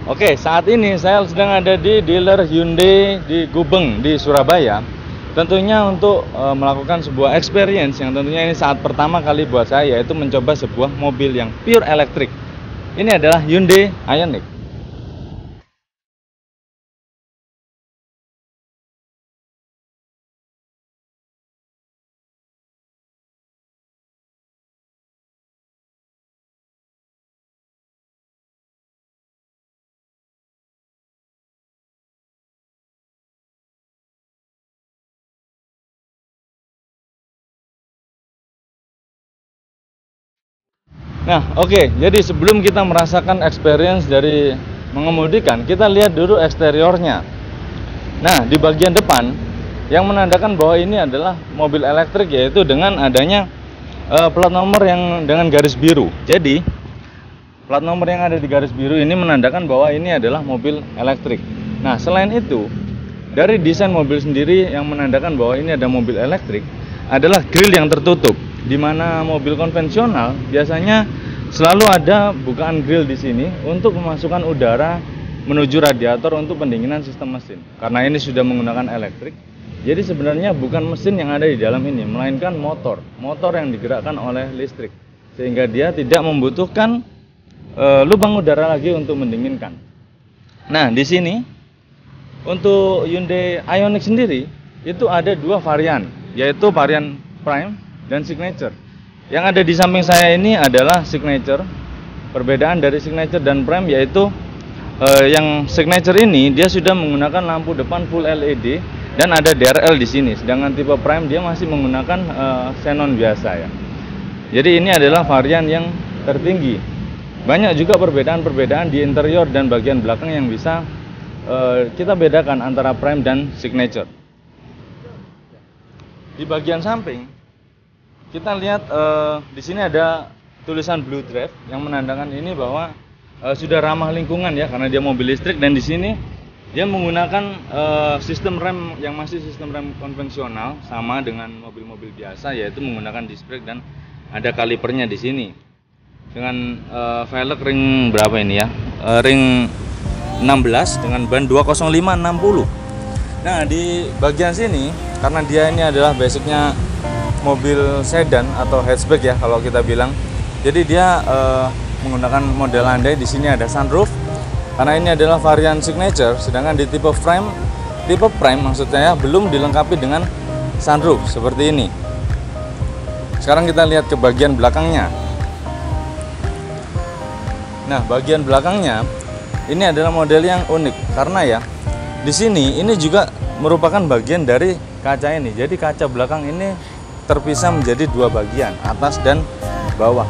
Oke, saat ini saya sedang ada di dealer Hyundai di Gubeng di Surabaya. Tentunya untuk melakukan sebuah experience yang tentunya ini saat pertama kali buat saya, yaitu mencoba sebuah mobil yang pure elektrik. Ini adalah Hyundai Ioniq. Nah, oke. Jadi sebelum kita merasakan experience dari mengemudikan, kita lihat dulu eksteriornya. Nah, di bagian depan yang menandakan bahwa ini adalah mobil elektrik, yaitu dengan adanya plat nomor yang dengan garis biru. Jadi, plat nomor yang ada di garis biru ini menandakan bahwa ini adalah mobil elektrik. Nah, selain itu, dari desain mobil sendiri yang menandakan bahwa ini ada mobil elektrik adalah grill yang tertutup. Di mana mobil konvensional biasanya selalu ada bukaan grill di sini untuk memasukkan udara menuju radiator untuk pendinginan sistem mesin. Karena ini sudah menggunakan elektrik, jadi sebenarnya bukan mesin yang ada di dalam ini, melainkan motor yang digerakkan oleh listrik, sehingga dia tidak membutuhkan lubang udara lagi untuk mendinginkan. Nah, di sini untuk Hyundai Ioniq sendiri itu ada dua varian, yaitu varian Prime dan Signature. Yang ada di samping saya ini adalah Signature. Perbedaan dari Signature dan Prime yaitu yang Signature ini dia sudah menggunakan lampu depan full LED dan ada DRL di sini. Sedangkan tipe Prime dia masih menggunakan xenon biasa ya. Jadi ini adalah varian yang tertinggi. Banyak juga perbedaan-perbedaan di interior dan bagian belakang yang bisa kita bedakan antara Prime dan Signature. Di bagian samping kita lihat di sini ada tulisan Blue Drive yang menandakan ini bahwa sudah ramah lingkungan ya, karena dia mobil listrik. Dan di sini dia menggunakan sistem rem yang masih sistem rem konvensional sama dengan mobil-mobil biasa, yaitu menggunakan disc brake dan ada kalipernya di sini dengan velg ring berapa ini ya, ring 16 dengan ban 205/60. Nah, di bagian sini karena dia ini adalah basicnya mobil sedan atau hatchback ya kalau kita bilang. Jadi dia menggunakan model landai. Di sini ada sunroof karena ini adalah varian Signature, sedangkan di tipe Prime maksud saya belum dilengkapi dengan sunroof seperti ini. Sekarang kita lihat ke bagian belakangnya. Nah, bagian belakangnya ini adalah model yang unik karena ya di sini ini juga merupakan bagian dari kaca ini. Jadi kaca belakang ini terpisah menjadi dua bagian, atas dan bawah.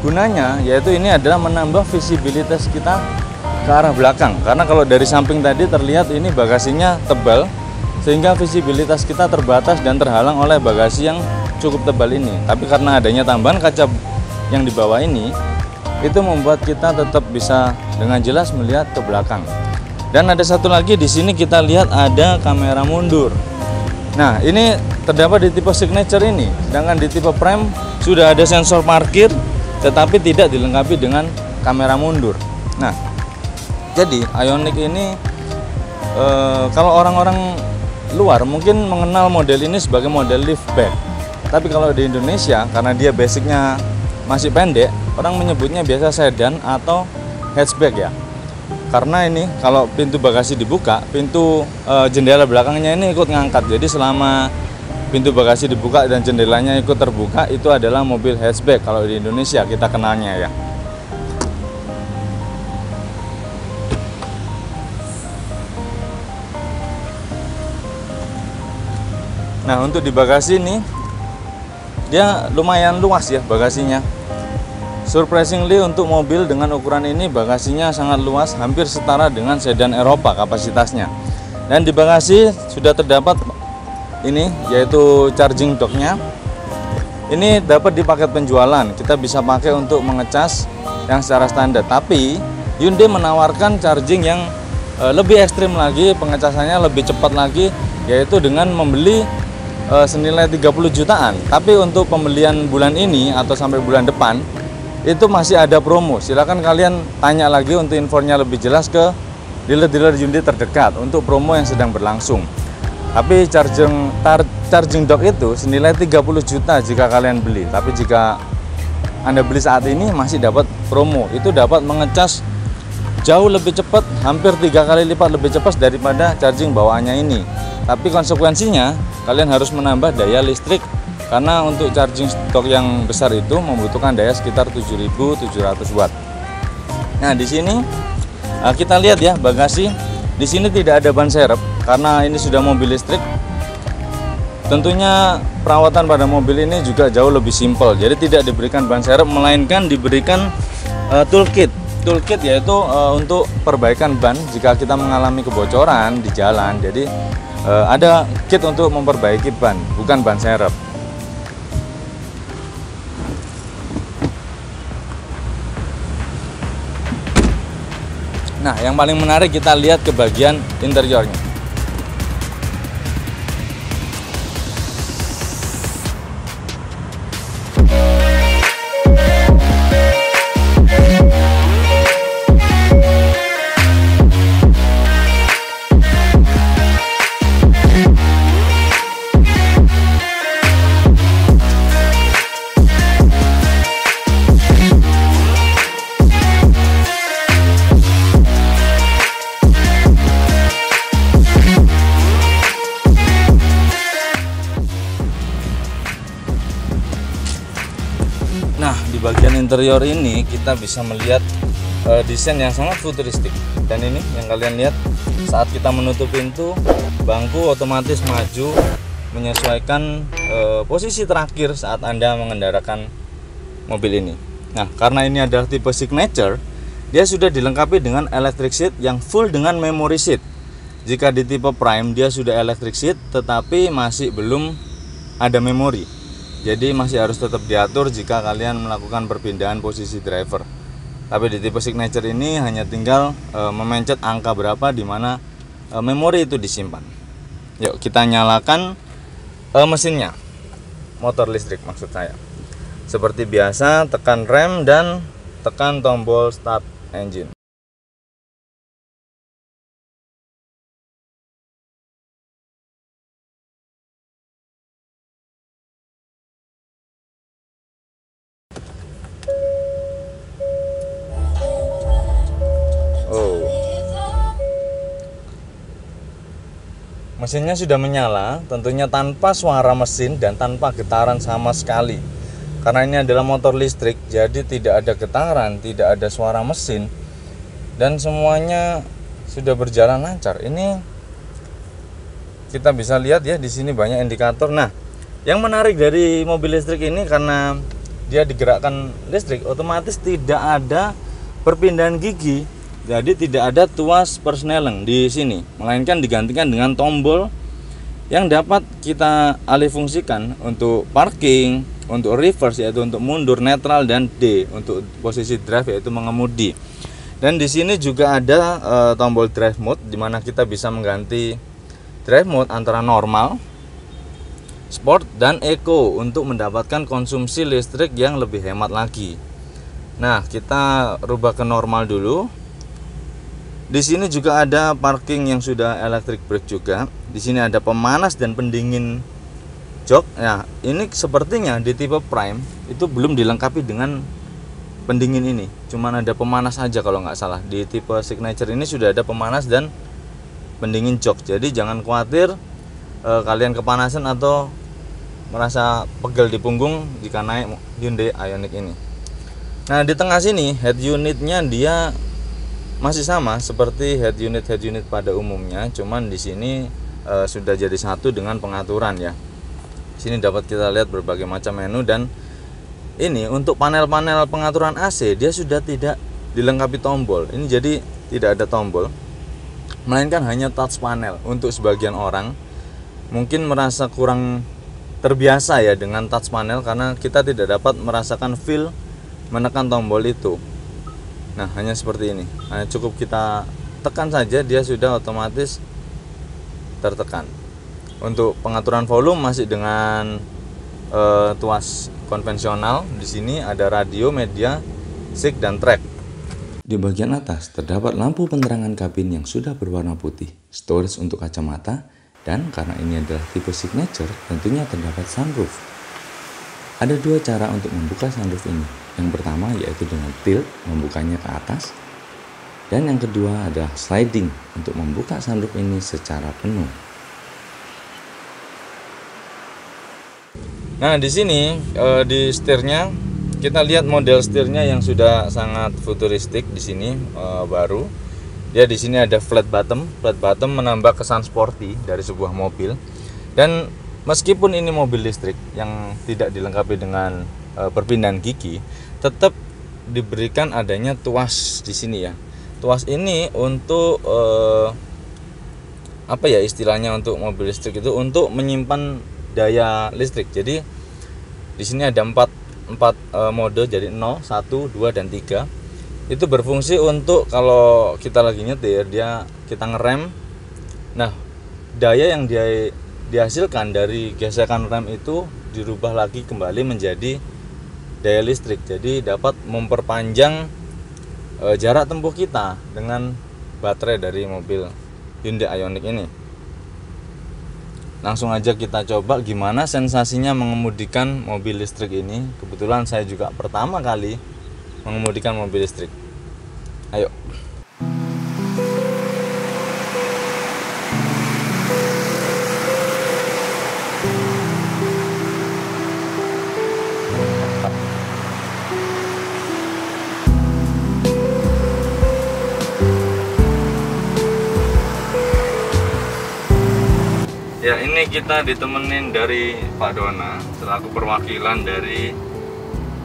Gunanya yaitu ini adalah menambah visibilitas kita ke arah belakang. Karena kalau dari samping tadi terlihat ini bagasinya tebal, sehingga visibilitas kita terbatas dan terhalang oleh bagasi yang cukup tebal ini. Tapi karena adanya tambahan kaca yang di bawah ini, itu membuat kita tetap bisa dengan jelas melihat ke belakang. Dan ada satu lagi di sini kita lihat ada kamera mundur. Nah, ini terdapat di tipe Signature ini, sedangkan di tipe Prime sudah ada sensor parkir tetapi tidak dilengkapi dengan kamera mundur. Nah, jadi Ioniq ini kalau orang-orang luar mungkin mengenal model ini sebagai model liftback, tapi kalau di Indonesia karena dia basicnya masih pendek, orang menyebutnya biasa sedan atau hatchback ya. Karena ini kalau pintu bagasi dibuka, pintu jendela belakangnya ini ikut ngangkat. Jadi selama pintu bagasi dibuka dan jendelanya ikut terbuka, itu adalah mobil hatchback kalau di Indonesia kita kenalnya ya. Nah, untuk di bagasi ini dia lumayan luas ya bagasinya. Surprisingly untuk mobil dengan ukuran ini bagasinya sangat luas, hampir setara dengan sedan Eropa kapasitasnya. Dan di bagasi sudah terdapat ini yaitu charging docknya. Ini dapat di paket penjualan, kita bisa pakai untuk mengecas yang secara standar. Tapi Hyundai menawarkan charging yang lebih ekstrim lagi, pengecasannya lebih cepat lagi, yaitu dengan membeli senilai 30 jutaan. Tapi untuk pembelian bulan ini atau sampai bulan depan itu masih ada promo. Silakan kalian tanya lagi untuk infonya lebih jelas ke dealer-dealer Hyundai terdekat untuk promo yang sedang berlangsung. Tapi charging dock itu senilai 30 juta jika kalian beli. Tapi jika Anda beli saat ini masih dapat promo. Itu dapat mengecas jauh lebih cepat, hampir 3 kali lipat lebih cepat daripada charging bawaannya ini. Tapi konsekuensinya kalian harus menambah daya listrik, karena untuk charging stok yang besar itu membutuhkan daya sekitar 7.700 watt. Nah, di sini kita lihat ya bagasi. Di sini tidak ada ban serep karena ini sudah mobil listrik. Tentunya perawatan pada mobil ini juga jauh lebih simpel. Jadi tidak diberikan ban serep, melainkan diberikan toolkit. Toolkit yaitu untuk perbaikan ban jika kita mengalami kebocoran di jalan. Jadi ada kit untuk memperbaiki ban, bukan ban serep. Nah, yang paling menarik kita lihat ke bagian interiornya. Nah, di bagian interior ini kita bisa melihat desain yang sangat futuristik. Dan ini yang kalian lihat, saat kita menutup pintu, bangku otomatis maju menyesuaikan posisi terakhir saat Anda mengendarakan mobil ini. Nah, karena ini adalah tipe signature, dia sudah dilengkapi dengan electric seat yang full dengan memory seat. Jika di tipe prime dia sudah electric seat tetapi masih belum ada memori. Jadi masih harus tetap diatur jika kalian melakukan perpindahan posisi driver. Tapi di tipe signature ini hanya tinggal memencet angka berapa di mana memori itu disimpan. Yuk kita nyalakan mesinnya, motor listrik maksud saya. Seperti biasa, tekan rem dan tekan tombol start engine. Mesinnya sudah menyala, tentunya tanpa suara mesin dan tanpa getaran sama sekali. Karena ini adalah motor listrik, jadi tidak ada getaran, tidak ada suara mesin, dan semuanya sudah berjalan lancar. Ini kita bisa lihat ya, di sini banyak indikator. Nah, yang menarik dari mobil listrik ini karena dia digerakkan listrik, otomatis tidak ada perpindahan gigi. Jadi tidak ada tuas persneleng di sini, melainkan digantikan dengan tombol yang dapat kita alih fungsikan untuk parking, untuk reverse yaitu untuk mundur, netral, dan D untuk posisi drive yaitu mengemudi. Dan di sini juga ada tombol drive mode di mana kita bisa mengganti drive mode antara normal, sport, dan eco untuk mendapatkan konsumsi listrik yang lebih hemat lagi. Nah, kita rubah ke normal dulu. Di sini juga ada parking yang sudah electric brake juga. Di sini ada pemanas dan pendingin jok. Nah, ini sepertinya di tipe prime itu belum dilengkapi dengan pendingin ini. Cuman ada pemanas saja kalau nggak salah. Di tipe signature ini sudah ada pemanas dan pendingin jok. Jadi jangan khawatir kalian kepanasan atau merasa pegel di punggung jika naik Hyundai Ioniq ini. Nah, di tengah sini head unitnya dia masih sama seperti head unit pada umumnya, cuman di sini sudah jadi satu dengan pengaturan ya. Di sini dapat kita lihat berbagai macam menu, dan ini untuk panel-panel pengaturan AC dia sudah tidak dilengkapi tombol. Ini jadi tidak ada tombol, melainkan hanya touch panel. Untuk sebagian orang mungkin merasa kurang terbiasa ya dengan touch panel karena kita tidak dapat merasakan feel menekan tombol itu. Nah, hanya seperti ini. Hanya cukup kita tekan saja dia sudah otomatis tertekan. Untuk pengaturan volume masih dengan tuas konvensional. Di sini ada radio, media, seat dan track. Di bagian atas terdapat lampu penerangan kabin yang sudah berwarna putih, storage untuk kacamata, dan karena ini adalah tipe signature, tentunya terdapat sunroof. Ada dua cara untuk membuka sunroof ini. Yang pertama yaitu dengan tilt, membukanya ke atas, dan yang kedua adalah sliding untuk membuka sunroof ini secara penuh. Nah, di sini di setirnya kita lihat model setirnya yang sudah sangat futuristik di sini, baru. Dia di sini ada flat bottom. Flat bottom menambah kesan sporty dari sebuah mobil. Dan meskipun ini mobil listrik yang tidak dilengkapi dengan perpindahan gigi, tetap diberikan adanya tuas di sini ya. Tuas ini untuk apa ya istilahnya, untuk mobil listrik itu untuk menyimpan daya listrik. Jadi di sini ada 4 mode, jadi 0, 1, 2 dan 3. Itu berfungsi untuk kalau kita lagi nyetir, kita ngerem. Nah, daya yang dihasilkan dari gesekan rem itu dirubah lagi kembali menjadi daya listrik. Jadi dapat memperpanjang jarak tempuh kita dengan baterai dari mobil Hyundai Ioniq ini. Langsung aja kita coba gimana sensasinya mengemudikan mobil listrik ini. Kebetulan saya juga pertama kali mengemudikan mobil listrik. Ayo. Ya, ini kita ditemenin dari Pak Dona selaku perwakilan dari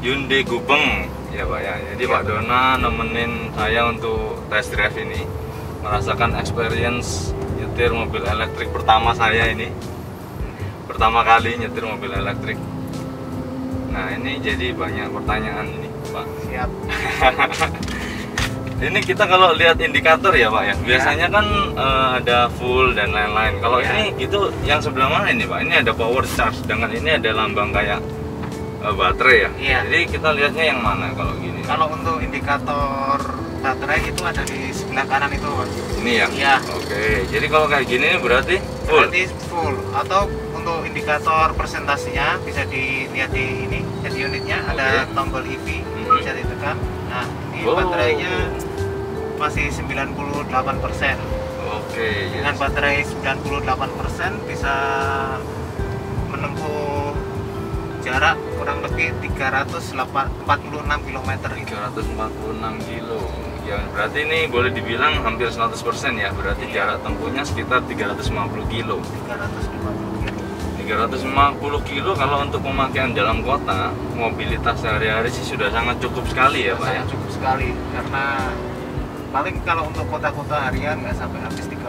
Hyundai Gubeng ya Pak ya. Jadi Pak Dona nemenin saya untuk test drive ini, merasakan experience nyetir mobil elektrik pertama saya ini. Pertama kali nyetir mobil elektrik. Nah, ini jadi banyak pertanyaan ini Pak. Siap. Ini kita kalau lihat indikator ya Pak ya, biasanya kan ada full dan lain-lain. Kalau ini itu yang sebelah mana ini Pak? Ini ada power charge, dengan ini ada lambang kayak baterai ya. Iya. Jadi kita lihatnya yang mana kalau gini? Kalau untuk indikator baterai itu ada di sebelah kanan itu, Mas. Ini ya? Iya. Oke, jadi kalau kayak gini berarti full. Berarti full. Atau untuk indikator presentasinya bisa dilihat di ini, head unitnya ada tombol EV, bisa ditekan. Nah, ini baterainya masih 98%. Oke. Dengan baterai 98% bisa menempuh jarak kurang lebih 346 km. 346 kilo. Ya, berarti ini boleh dibilang hampir 100% ya. Berarti jarak tempuhnya sekitar 350 kilo. 350 kilo kalau untuk pemakaian dalam kota, mobilitas sehari-hari sih sudah sangat cukup sekali ya Pak ya. Sangat cukup sekali, karena paling kalau untuk kota-kota harian nggak sampai habis 30%.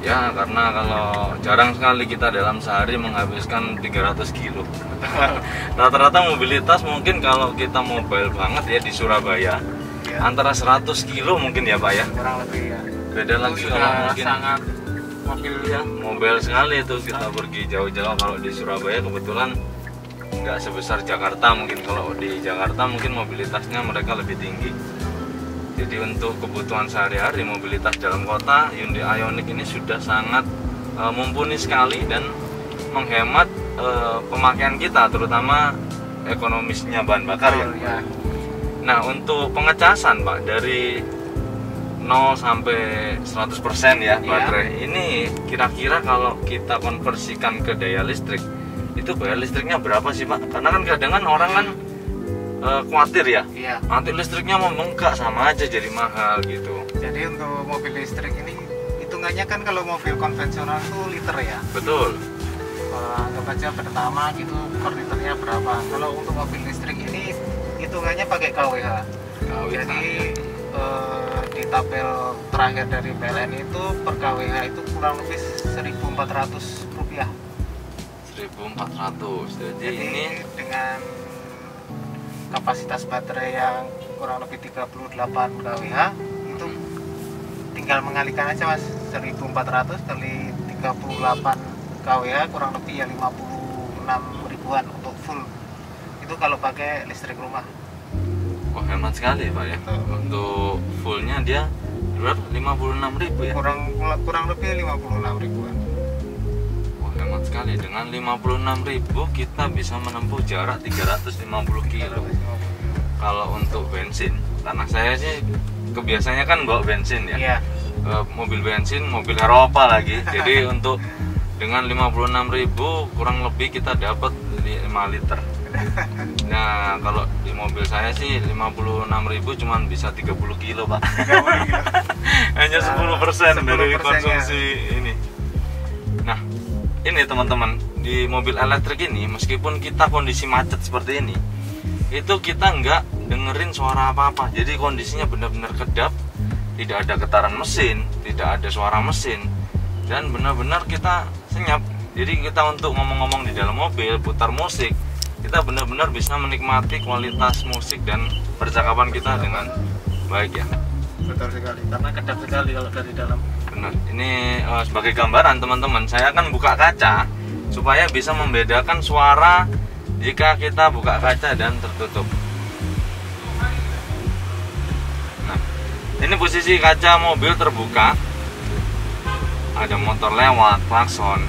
Ya, karena kalau jarang sekali kita dalam sehari menghabiskan 300 kilo. Rata-rata mobilitas mungkin kalau kita mobile banget ya di Surabaya, Ya. antara 100 kilo mungkin ya Pak ya. Kurang lebih ya. Beda Itu lagi sudah kalau mungkin sangat mobil ya, mobile sekali itu kita pergi jauh-jauh. Kalau di Surabaya kebetulan nggak sebesar Jakarta, mungkin kalau di Jakarta mungkin mobilitasnya mereka lebih tinggi. Jadi untuk kebutuhan sehari-hari mobilitas dalam kota, Hyundai Ioniq ini sudah sangat mumpuni sekali dan menghemat pemakaian kita, terutama ekonomisnya bahan bakar ya. Nah, untuk pengecasan Pak, dari 0 sampai 100% ya baterai ini, kira-kira kalau kita konversikan ke daya listrik, itu bayar listriknya berapa sih Pak? Karena kan kadang kan orang kan khawatir ya, nanti listriknya membengkak, sama aja jadi mahal gitu. Jadi untuk mobil listrik ini hitungannya kan kalau mobil konvensional itu liter ya. Betul. Anggap aja pertama gitu per liternya berapa. Kalau untuk mobil listrik ini hitungannya pakai KWH. Jadi di tabel terakhir dari PLN itu per KWH itu kurang lebih Rp1.400. 1.400. Jadi ini dengan kapasitas baterai yang kurang lebih 38 kWh itu tinggal mengalihkan aja Mas, 1.400 kali 38 kWh kurang lebih ya 56 ribuan untuk full. Itu kalau pakai listrik rumah. Wah, hemat sekali Pak ya. Untuk fullnya dia berapa? 56.000 ya? Kurang lebih 56 ribuan. Wah, hemat sekali. Dengan 56.000 kita bisa menempuh jarak 350 kilo. Kalau untuk bensin, karena saya sih kebiasaannya kan bawa bensin ya. Iya. Mobil bensin, mobil Eropa lagi. Jadi untuk dengan 56.000 kurang lebih kita dapat 5 liter. Nah, kalau di mobil saya sih 56.000 cuman bisa 30 kilo Pak. 30 kilo. Hanya 10% dari 10% konsumsi ini. Nah, ini teman-teman, di mobil elektrik ini meskipun kita kondisi macet seperti ini, itu kita nggak dengerin suara apa-apa. Jadi kondisinya benar-benar kedap, tidak ada getaran mesin, tidak ada suara mesin, dan benar-benar kita senyap. Jadi kita untuk ngomong-ngomong di dalam mobil, putar musik, kita benar-benar bisa menikmati kualitas musik dan percakapan kita dengan baik ya. Betul sekali, karena kedap sekali kalau dari dalam. Benar. Ini sebagai gambaran teman-teman, saya akan buka kaca supaya bisa membedakan suara jika kita buka kaca dan tertutup. Nah, ini posisi kaca mobil terbuka. Ada motor lewat, klakson.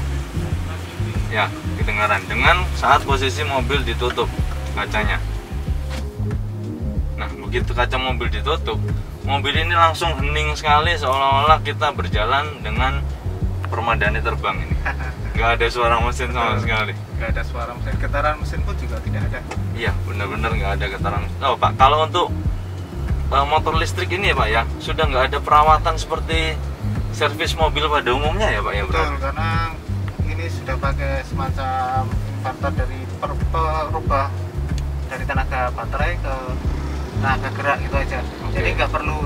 Ya, kedengaran dengan saat posisi mobil ditutup kacanya. Nah, begitu kaca mobil ditutup, mobil ini langsung hening sekali, seolah-olah kita berjalan dengan permadani terbang ini. Nggak ada suara mesin sama sekali. Nggak ada suara mesin, getaran mesin pun juga tidak ada. Iya, benar-benar nggak ada getaran mesin. Oh Pak, kalau untuk motor listrik ini ya Pak ya, sudah nggak ada perawatan seperti servis mobil pada umumnya ya Pak ya? Betul, karena ini sudah pakai semacam inverter dari perubah dari tenaga baterai ke tenaga gerak gitu aja. Jadi nggak perlu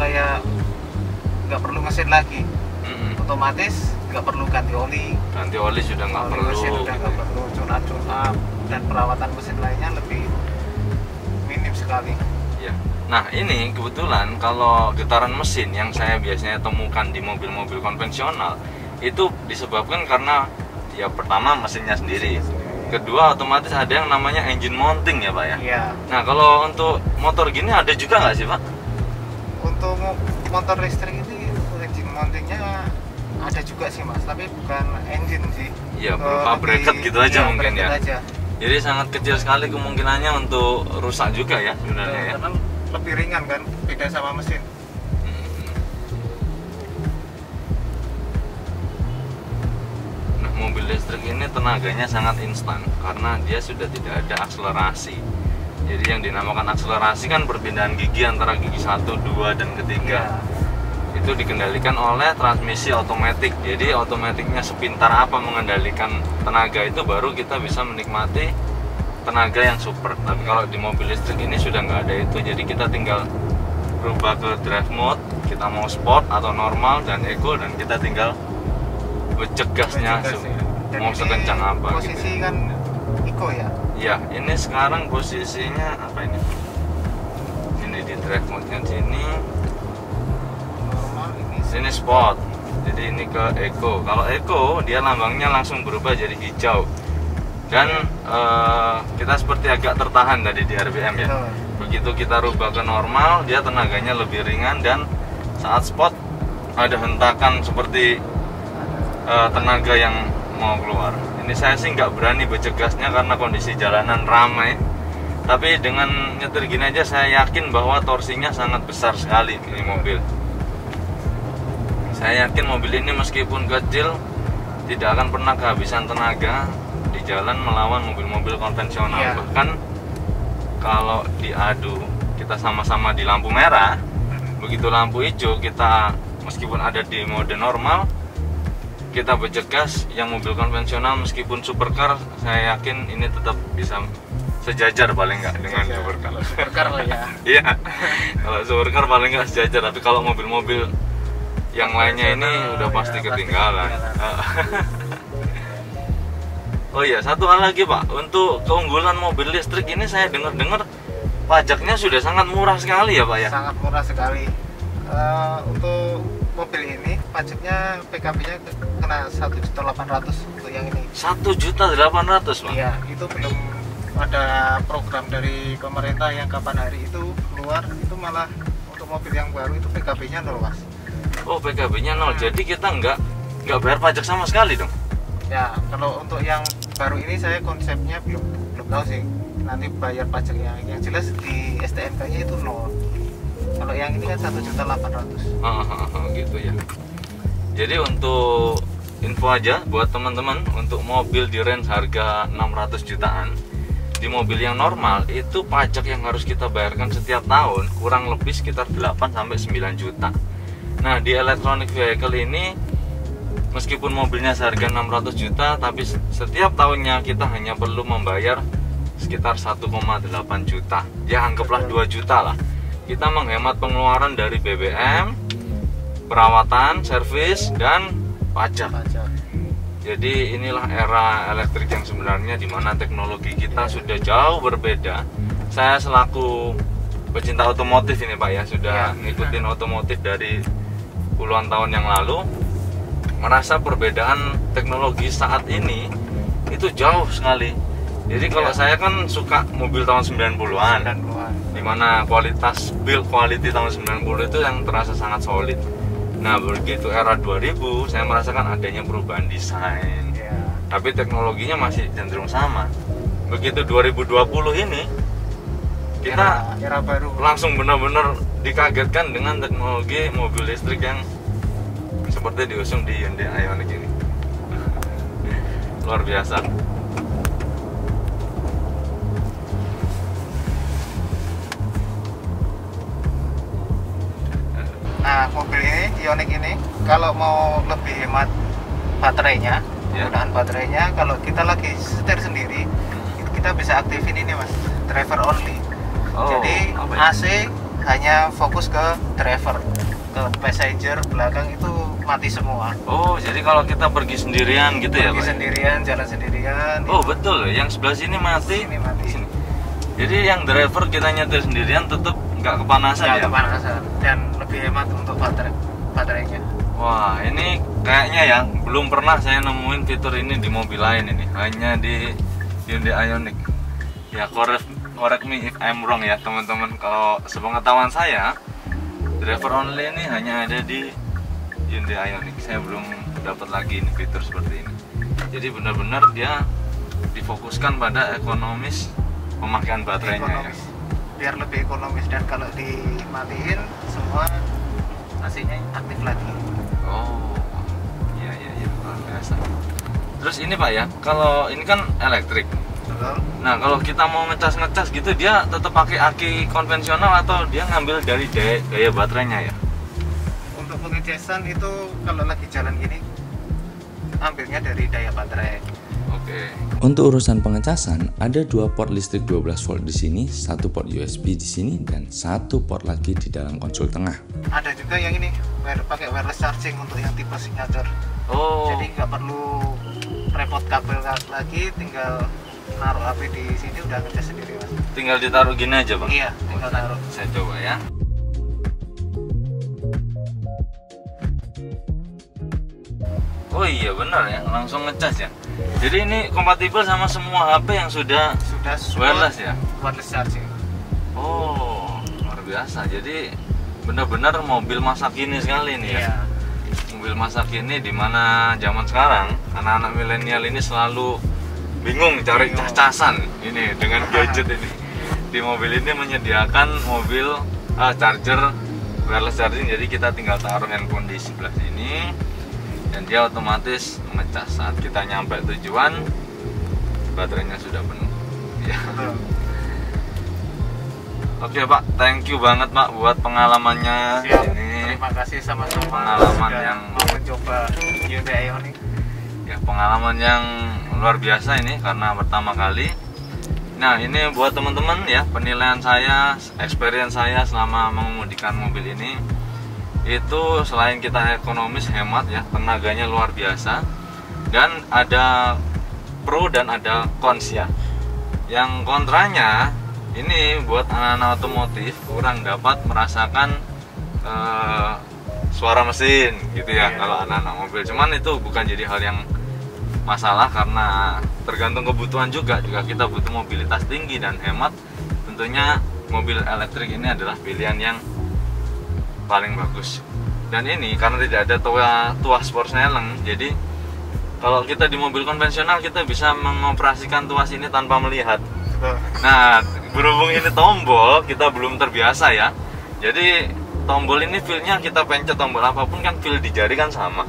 mesin lagi. Otomatis nggak perlu ganti oli sudah nggak perlu mesin udah nggak perlu tune up dan perawatan mesin lainnya lebih minim sekali ya. Nah, ini kebetulan kalau getaran mesin yang saya biasanya temukan di mobil-mobil konvensional itu disebabkan karena ya pertama mesinnya sendiri, kedua otomatis ada yang namanya engine mounting ya Pak ya. Iya. Nah, kalau untuk motor gini ada juga nggak sih Pak? Untuk motor listrik ini engine mountingnya ada juga sih Mas, tapi bukan engine sih. Iya, berupa bracket gitu aja iya, mungkin ya. aja. Jadi sangat kecil sekali kemungkinannya untuk rusak juga ya sebenarnya ya. Karena lebih ringan kan, beda sama mesin. Nah, mobil listrik ini tenaganya sangat instan karena dia sudah tidak ada akselerasi. Jadi yang dinamakan akselerasi kan perpindahan gigi antara gigi 1, 2, dan ketiga. Ya. Itu dikendalikan oleh transmisi otomatis. Jadi otomatiknya sepintar apa mengendalikan tenaga itu baru kita bisa menikmati tenaga yang super. Tapi kalau di mobil listrik ini sudah nggak ada itu, jadi kita tinggal berubah ke drive mode, kita mau sport atau normal dan eco, dan kita tinggal becek gasnya mau sekencang apa. Posisi gitu. kan eco ya? Ya, ini sekarang posisinya apa ini? Ini di drive mode-nya sini. Ini sport, jadi ini ke eco. Kalau eco dia lambangnya langsung berubah jadi hijau, dan kita seperti agak tertahan tadi di RPM ya. Begitu kita rubah ke normal, dia tenaganya lebih ringan, dan saat sport ada hentakan seperti tenaga yang mau keluar. Ini saya sih nggak berani becek gasnya karena kondisi jalanan ramai. Tapi dengan nyetir gini aja saya yakin bahwa torsinya sangat besar sekali ini mobil. Saya yakin mobil ini meskipun kecil tidak akan pernah kehabisan tenaga di jalan melawan mobil-mobil konvensional. Ya. Bahkan kalau diadu kita sama-sama di lampu merah, begitu lampu hijau kita meskipun ada di mode normal, kita becek gas, yang mobil konvensional meskipun supercar saya yakin ini tetap bisa sejajar paling nggak dengan supercar. Supercar lah ya. Iya, kalau supercar paling nggak sejajar, tapi kalau mobil-mobil yang lainnya ini udah pasti ketinggalan. Oh iya, satu hal lagi Pak, untuk keunggulan mobil listrik ini saya dengar-dengar pajaknya sudah sangat murah sekali ya Pak ya? Sangat murah sekali. Untuk mobil ini pajaknya PKB-nya kena 1.800.000 untuk yang ini. 1.800.000 Pak? Iya, itu belum ada program dari pemerintah yang kapan hari itu keluar itu malah untuk mobil yang baru itu PKB-nya 0 Mas. Oh, PKB-nya 0. Jadi kita nggak bayar pajak sama sekali dong. Ya, kalau untuk yang baru ini saya konsepnya belum tahu sih. Nanti bayar pajaknya. Yang jelas di STNK-nya itu 0. Kalau yang ini kan 1.800.000. Gitu ya. Jadi untuk info aja buat teman-teman, untuk mobil di range harga 600 jutaan, di mobil yang normal itu pajak yang harus kita bayarkan setiap tahun kurang lebih sekitar 8-9 juta. Nah, di electronic vehicle ini meskipun mobilnya seharga 600 juta, tapi setiap tahunnya kita hanya perlu membayar sekitar 1,8 juta. Ya anggaplah 2 juta lah. Kita menghemat pengeluaran dari BBM, perawatan, servis, dan pajak. Jadi inilah era elektrik yang sebenarnya, di mana teknologi kita sudah jauh berbeda. Saya selaku pecinta otomotif ini Pak ya, sudah ngikutin otomotif dari puluhan tahun yang lalu, merasa perbedaan teknologi saat ini itu jauh sekali. Jadi kalau saya kan suka mobil tahun 90-an, di mana kualitas build quality tahun 90 itu yang terasa sangat solid. Nah, begitu era 2000 saya merasakan adanya perubahan desain, tapi teknologinya masih cenderung sama. Begitu 2020 ini kita era baru, langsung benar-benar dikagetkan dengan teknologi mobil listrik yang seperti diusung di Hyundai Ioniq ini. Luar biasa. Nah, mobil ini Ioniq ini kalau mau lebih hemat baterainya, penggunaan baterainya, kalau kita lagi setir sendiri, kita bisa aktifin ini Mas, driver only. Jadi AC hanya fokus ke driver, ke passenger belakang itu mati semua. Oh, jadi kalau kita pergi sendirian gitu ya Pak? Pergi sendirian, jalan sendirian. Oh betul, yang sebelah sini mati. Ini mati. Jadi yang driver kita nyetir sendirian tetap nggak kepanasan ya? Nggak kepanasan, dan lebih hemat untuk baterainya. Wah, ini kayaknya ya belum pernah saya nemuin fitur ini di mobil lain ini, hanya di Hyundai Ioniq. Ya, correct me if I'm wrong ya teman-teman. Kalau sepengetahuan saya, driver only ini hanya ada di Hyundai Ioniq. Saya belum dapat lagi ini fitur seperti ini. Jadi benar-benar dia difokuskan pada ekonomis pemakaian baterainya ya. Biar lebih ekonomis, dan kalau dimatiin semua AC-nya aktif lagi. Oh, iya luar biasa. Terus ini Pak ya, kalau ini kan elektrik. Betul. Nah, kalau kita mau ngecas gitu, dia tetap pakai aki konvensional atau dia ngambil dari daya baterainya ya? Untuk pengecasan itu kalau lagi jalan gini, ambilnya dari daya baterai. Oke. Untuk urusan pengecasan, ada 2 port listrik 12 volt di sini, 1 port USB di sini, dan 1 port lagi di dalam konsol tengah. Ada juga yang ini pakai wireless charging untuk yang tipe signature. Oh. Jadi nggak perlu repot kabel lagi, tinggal naruh HP di sini udah ngecas sendiri Mas. Tinggal ditaruh gini aja Bang? Iya, tinggal taruh. Saya coba ya. Oh iya benar ya, langsung ngecas ya. Jadi ini kompatibel sama semua HP yang sudah wireless ya? Wireless charging. Oh, luar biasa. Jadi benar-benar mobil masa kini sekali nih ya. Mobil masa kini, dimana zaman sekarang anak-anak milenial ini selalu bingung cari cacasan ini dengan gadget ini. Di mobil ini menyediakan mobil charger wireless charging, jadi kita tinggal taruh handphone di sebelah sini dan dia otomatis mengecas. Saat kita nyampe tujuan, baterainya sudah penuh ya. Oke Pak, thank you banget Pak buat pengalamannya. Siap. Ini Terima kasih sama-sama. pengalaman sudah yang mau mencoba Hyundai Ioniq. Ya, pengalaman yang luar biasa ini karena pertama kali. Nah, ini buat teman-teman ya, penilaian saya, experience saya selama mengemudikan mobil ini, itu selain kita ekonomis, hemat ya, tenaganya luar biasa, dan ada pro dan ada cons ya. Yang kontranya ini buat anak-anak otomotif kurang dapat merasakan suara mesin gitu ya kalau anak-anak mobil. Cuman itu bukan jadi hal yang masalah karena tergantung kebutuhan juga kita butuh mobilitas tinggi dan hemat, tentunya mobil elektrik ini adalah pilihan yang paling bagus. Dan ini karena tidak ada tuas Forsnelling, jadi kalau kita di mobil konvensional kita bisa mengoperasikan tuas ini tanpa melihat. Nah, berhubung ini tombol, kita belum terbiasa ya. Jadi tombol ini feel-nya kita pencet tombol apapun kan feel di jari kan sama.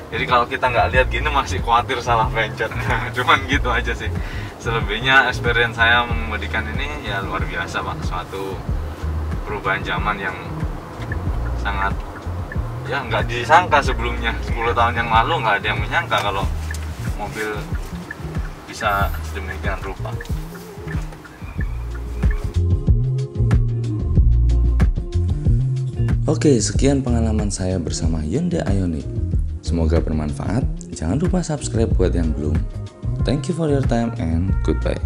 Jadi kalau kita nggak lihat gini masih khawatir salah pencet. Cuman gitu aja sih. Selebihnya experience saya mengemudikan ini ya luar biasa Pak. Suatu perubahan zaman yang sangat ya nggak disangka sebelumnya. 10 tahun yang lalu nggak ada yang menyangka kalau mobil bisa sedemikian rupa. Oke, sekian pengalaman saya bersama Hyundai Ioniq. Semoga bermanfaat. Jangan lupa subscribe buat yang belum. Thank you for your time and goodbye.